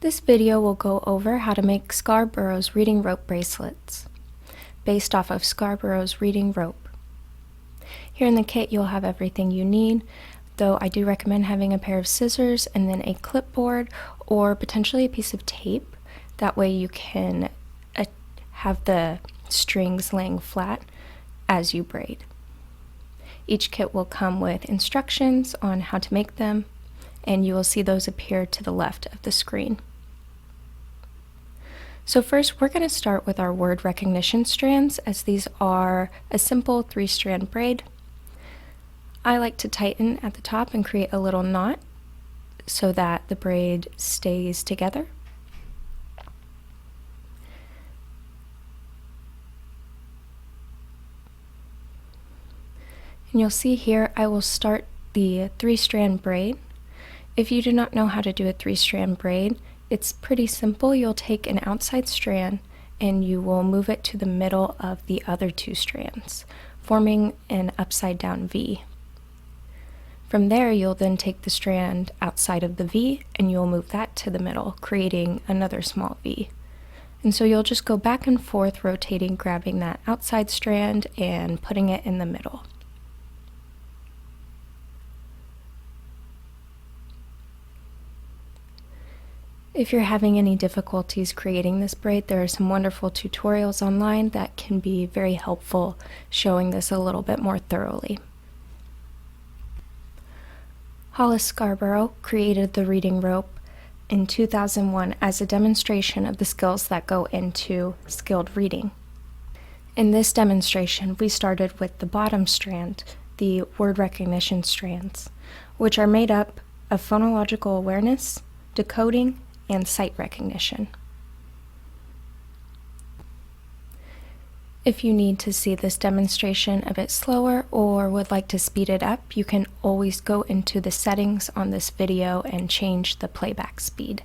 This video will go over how to make Scarborough's reading rope bracelets, based off of Scarborough's reading rope. Here in the kit you'll have everything you need, though I do recommend having a pair of scissors and then a clipboard or potentially a piece of tape. That way you can have the strings laying flat as you braid. Each kit will come with instructions on how to make them, and you will see those appear to the left of the screen. So first we're going to start with our word recognition strands, as these are a simple 3-strand braid. I like to tighten at the top and create a little knot so that the braid stays together. And you'll see here I will start the 3-strand braid. If you do not know how to do a 3-strand braid, it's pretty simple. You'll take an outside strand and you will move it to the middle of the other 2 strands, forming an upside down V. From there, you'll then take the strand outside of the V and you'll move that to the middle, creating another small V. And so you'll just go back and forth, rotating, grabbing that outside strand and putting it in the middle. If you're having any difficulties creating this braid, there are some wonderful tutorials online that can be very helpful, showing this a little bit more thoroughly. Hollis Scarborough created the reading rope in 2001 as a demonstration of the skills that go into skilled reading. In this demonstration, we started with the bottom strand, the word recognition strands, which are made up of phonological awareness, decoding, and sight recognition. If you need to see this demonstration a bit slower or would like to speed it up, you can always go into the settings on this video and change the playback speed.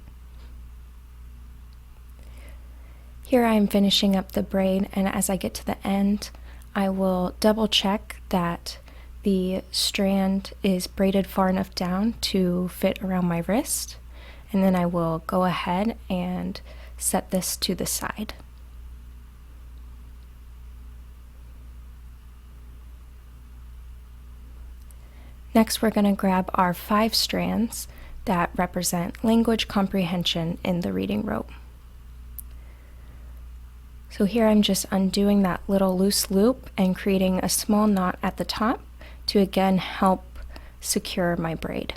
Here I am finishing up the braid, and as I get to the end, I will double check that the strand is braided far enough down to fit around my wrist. And then I will go ahead and set this to the side. Next, we're going to grab our 5 strands that represent language comprehension in the reading rope. So here I'm just undoing that little loose loop and creating a small knot at the top to again help secure my braid.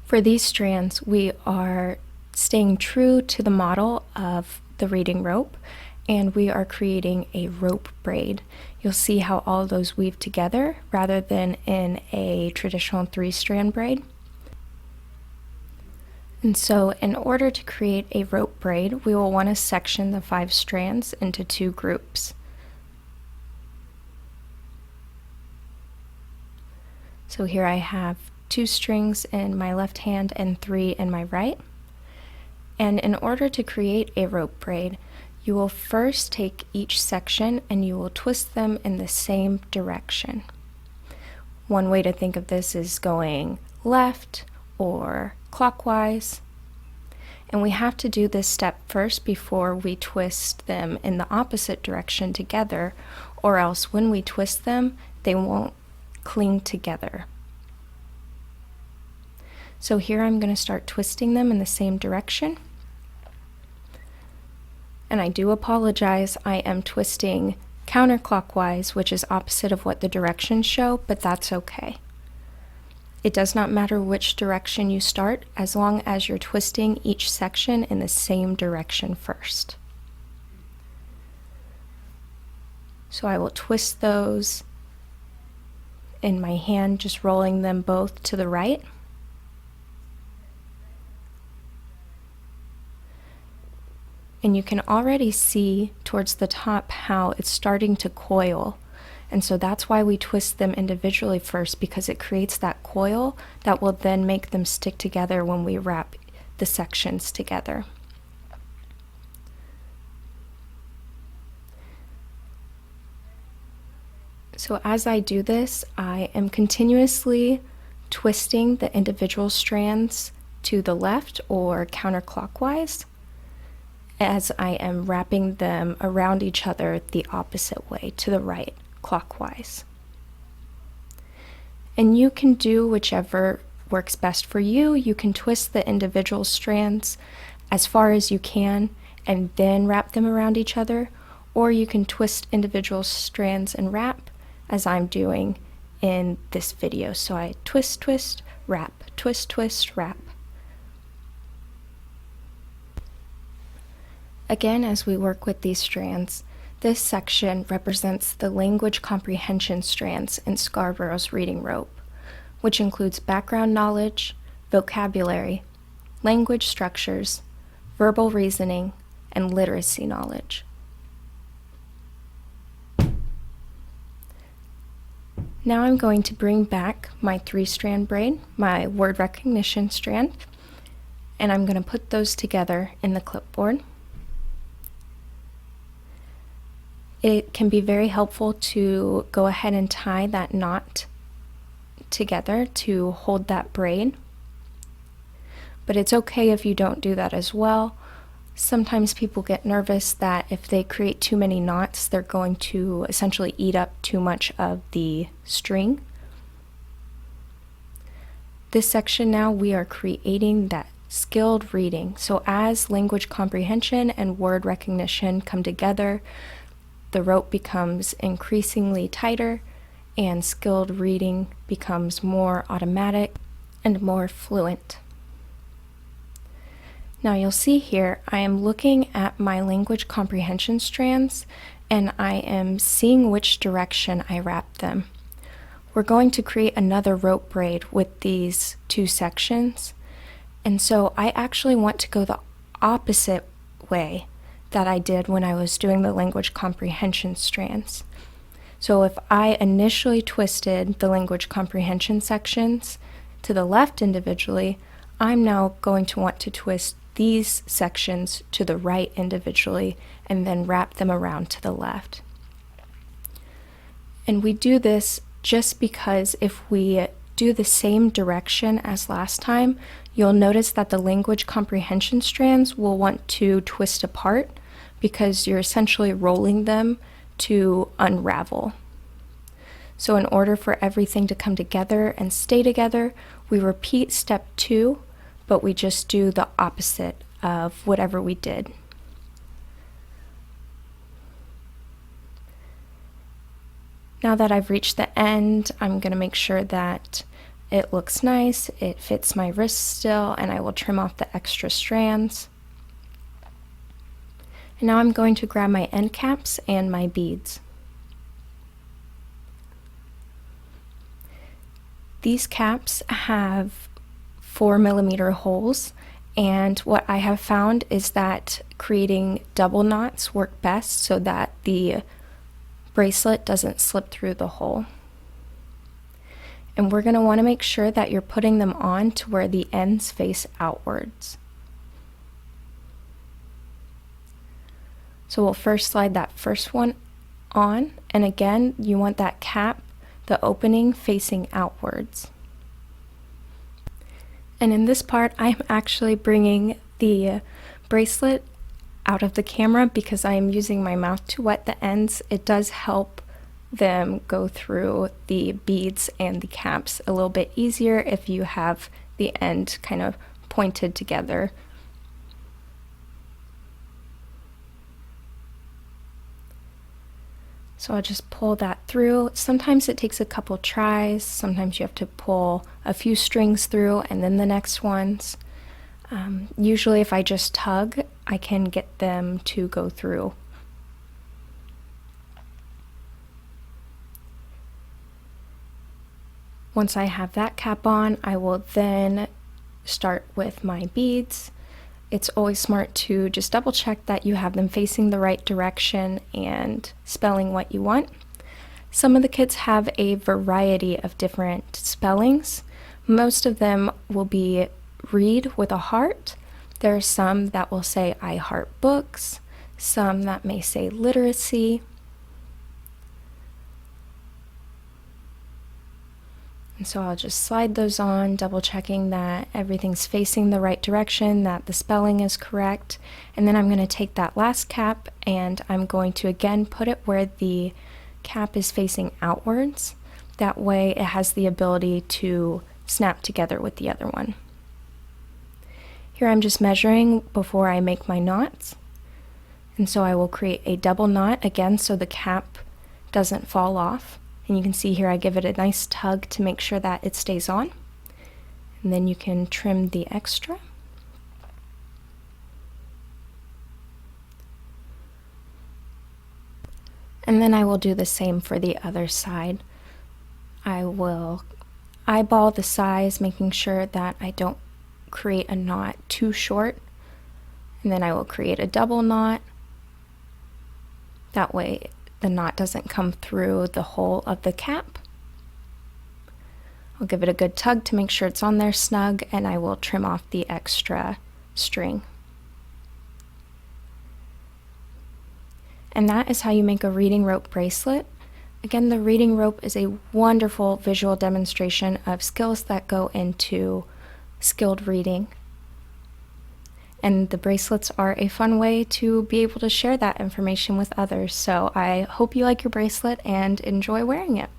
For these strands, we are staying true to the model of the reading rope, and we are creating a rope braid. You'll see how all those weave together rather than in a traditional 3-strand braid. And so in order to create a rope braid, we will want to section the 5 strands into 2 groups. So here I have 2 strings in my left hand and 3 in my right. And in order to create a rope braid, you will first take each section and you will twist them in the same direction. One way to think of this is going left or clockwise. And we have to do this step first before we twist them in the opposite direction together, or else when we twist them, they won't cling together. So here I'm going to start twisting them in the same direction. And I do apologize, I am twisting counterclockwise, which is opposite of what the directions show, but that's okay. It does not matter which direction you start, as long as you're twisting each section in the same direction first. So I will twist those in my hand, just rolling them both to the right. And you can already see towards the top how it's starting to coil. And so that's why we twist them individually first, because it creates that coil that will then make them stick together when we wrap the sections together. So as I do this, I am continuously twisting the individual strands to the left or counterclockwise, as I am wrapping them around each other the opposite way, to the right, clockwise. And you can do whichever works best for you. You can twist the individual strands as far as you can and then wrap them around each other, or you can twist individual strands and wrap, as I'm doing in this video. So I twist, twist, wrap, twist, twist, wrap. Again, as we work with these strands, this section represents the language comprehension strands in Scarborough's reading rope, which includes background knowledge, vocabulary, language structures, verbal reasoning, and literacy knowledge. Now I'm going to bring back my 3-strand braid, my word recognition strand, and I'm going to put those together in the clipboard. It can be very helpful to go ahead and tie that knot together to hold that braid, but it's okay if you don't do that as well. Sometimes people get nervous that if they create too many knots, they're going to essentially eat up too much of the string. This section now, we are creating that skilled reading. So as language comprehension and word recognition come together, the rope becomes increasingly tighter and skilled reading becomes more automatic and more fluent. Now you'll see here, I am looking at my language comprehension strands and I am seeing which direction I wrap them. We're going to create another rope braid with these 2 sections, and so I actually want to go the opposite way that I did when I was doing the language comprehension strands. So if I initially twisted the language comprehension sections to the left individually, I'm now going to want to twist these sections to the right individually and then wrap them around to the left. And we do this just because if we do the same direction as last time, you'll notice that the language comprehension strands will want to twist apart because you're essentially rolling them to unravel. So in order for everything to come together and stay together, we repeat step 2, but we just do the opposite of whatever we did. Now that I've reached the end, I'm going to make sure that it looks nice, it fits my wrist still, and I will trim off the extra strands. And now I'm going to grab my end caps and my beads. These caps have 4mm holes, and what I have found is that creating double knots work best so that the bracelet doesn't slip through the hole. And we're going to want to make sure that you're putting them on to where the ends face outwards. So we'll first slide that first one on, and again, you want that cap, the opening, facing outwards. And in this part, I'm actually bringing the bracelet out of the camera because I am using my mouth to wet the ends. It does help them go through the beads and the caps a little bit easier if you have the end kind of pointed together. So I'll just pull that through. Sometimes it takes a couple tries, sometimes you have to pull a few strings through and then the next ones. Usually if I just tug, I can get them to go through. Once I have that cap on, I will then start with my beads. It's always smart to just double check that you have them facing the right direction and spelling what you want. Some of the kits have a variety of different spellings. Most of them will be read with a heart. There are some that will say I heart books, some that may say literacy. And so I'll just slide those on, double checking that everything's facing the right direction, that the spelling is correct. And then I'm going to take that last cap and I'm going to again put it where the cap is facing outwards. That way it has the ability to snap together with the other one. Here I'm just measuring before I make my knots. And so I will create a double knot again so the cap doesn't fall off. And you can see here I give it a nice tug to make sure that it stays on. And then you can trim the extra. And then I will do the same for the other side. I will eyeball the size, making sure that I don't create a knot too short. And then I will create a double knot. That way the knot doesn't come through the hole of the cap. I'll give it a good tug to make sure it's on there snug, and I will trim off the extra string. And that is how you make a reading rope bracelet. Again, the reading rope is a wonderful visual demonstration of skills that go into skilled reading. And the bracelets are a fun way to be able to share that information with others. So I hope you like your bracelet and enjoy wearing it.